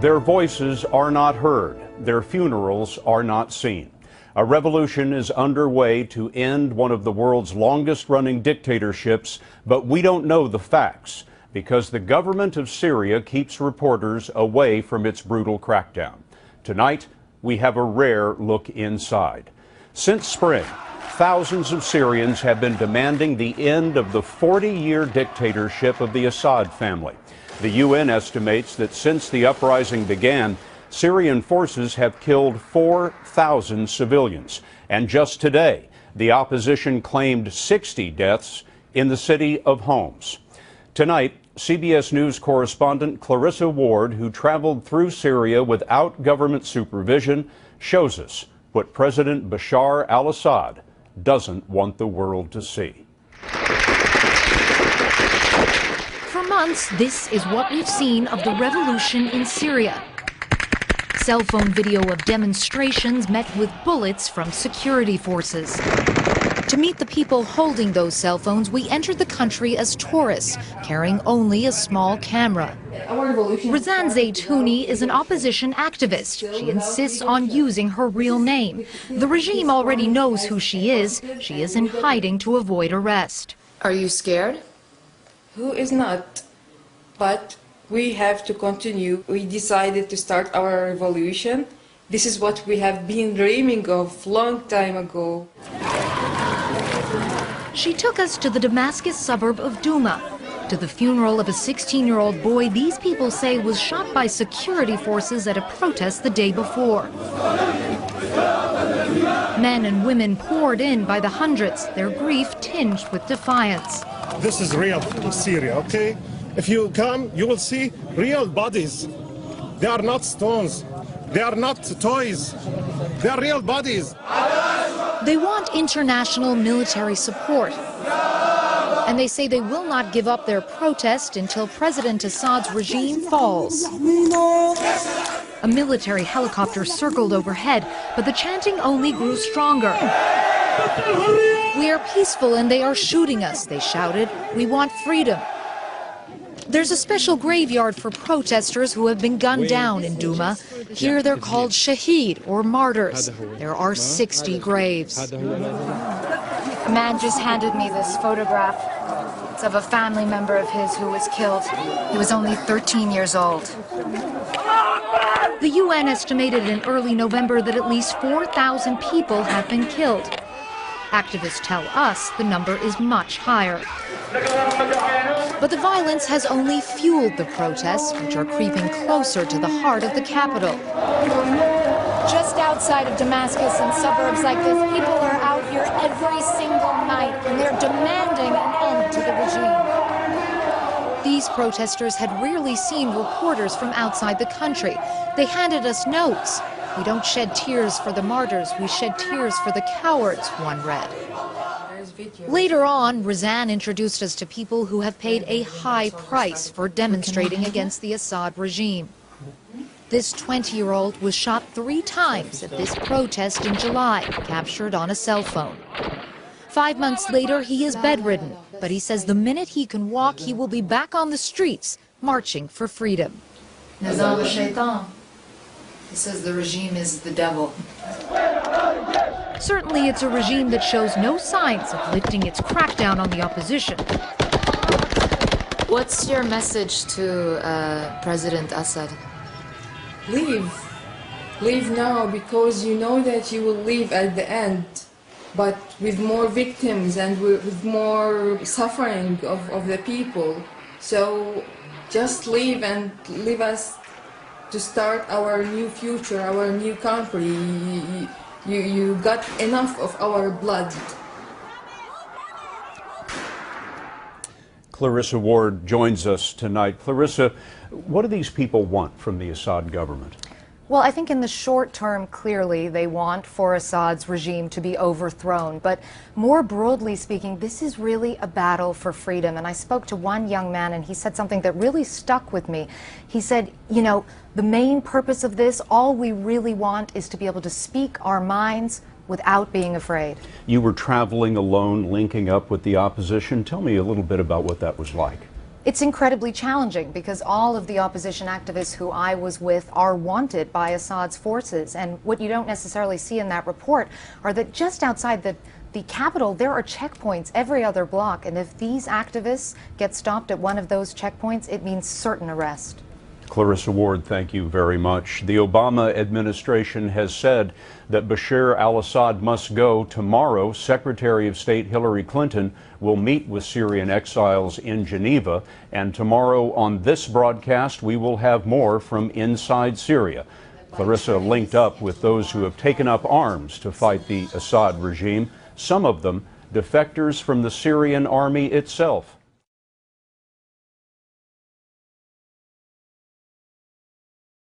Their voices are not heard. Their funerals are not seen. A revolution is underway to end one of the world's longest-running dictatorships, but we don't know the facts because the government of Syria keeps reporters away from its brutal crackdown. Tonight, we have a rare look inside. Since spring, thousands of Syrians have been demanding the end of the 40-year dictatorship of the Assad family. The UN estimates that since the uprising began, Syrian forces have killed 4,000 civilians. And just today, the opposition claimed 60 deaths in the city of Homs. Tonight, CBS News correspondent Clarissa Ward, who traveled through Syria without government supervision, shows us what President Bashar al-Assad doesn't want the world to see. For months, this is what we've seen of the revolution in Syria. Cell phone video of demonstrations met with bullets from security forces. To meet the people holding those cell phones, we entered the country as tourists, carrying only a small camera. Razan Zaytouni is an opposition activist. She insists on using her real name. The regime already knows who she is. She is in hiding to avoid arrest. Are you scared? Who is not? But we have to continue. We decided to start our revolution. This is what we have been dreaming of long time ago. She took us to the Damascus suburb of Douma, to the funeral of a 16-year-old boy these people say was shot by security forces at a protest the day before. Men and women poured in by the hundreds, their grief tinged with defiance. This is real Syria, okay? If you come, you will see real bodies. They are not stones. They are not toys. They are real bodies. They want international military support. And they say they will not give up their protest until President Assad's regime falls. A military helicopter circled overhead, but the chanting only grew stronger. We are peaceful and they are shooting us, they shouted. We want freedom. There's a special graveyard for protesters who have been gunned down in Douma. Here they're called shaheed, or martyrs. There are 60 graves. A man just handed me this photograph. It's of a family member of his who was killed. He was only 13 years old. The UN estimated in early November that at least 4,000 people have been killed. Activists tell us the number is much higher. But the violence has only fueled the protests, which are creeping closer to the heart of the capital. Just outside of Damascus and suburbs like this, people are out here every single night, and they're demanding an end to the regime. These protesters had rarely seen reporters from outside the country. They handed us notes. We don't shed tears for the martyrs, we shed tears for the cowards, one read. Later on, Razan introduced us to people who have paid a high price for demonstrating against the Assad regime. This 20-year-old was shot 3 times at this protest in July, captured on a cell phone. 5 months later, he is bedridden, but he says the minute he can walk, he will be back on the streets, marching for freedom. He says the regime is the devil. Certainly, it's a regime that shows no signs of lifting its crackdown on the opposition. What's your message to President Assad? Leave. Leave now, because you know that you will leave at the end, but with more victims and with more suffering of the people. So just leave and leave us to start our new future, our new country. You got enough of our blood. Clarissa Ward joins us tonight. Clarissa, what do these people want from the Assad government? Well, I think in the short term, clearly, they want for Assad's regime to be overthrown. But more broadly speaking, this is really a battle for freedom. And I spoke to one young man, and he said something that really stuck with me. He said, you know, the main purpose of this, all we really want is to be able to speak our minds without being afraid. You were traveling alone, linking up with the opposition. Tell me a little bit about what that was like. It's incredibly challenging because all of the opposition activists who I was with are wanted by Assad's forces. And what you don't necessarily see in that report are that just outside the capital, there are checkpoints every other block. And if these activists get stopped at one of those checkpoints, it means certain arrest. Clarissa Ward, thank you very much. The Obama administration has said that Bashar al-Assad must go. Tomorrow, Secretary of State Hillary Clinton will meet with Syrian exiles in Geneva. And tomorrow on this broadcast, we will have more from inside Syria. Clarissa linked up with those who have taken up arms to fight the Assad regime, some of them defectors from the Syrian army itself.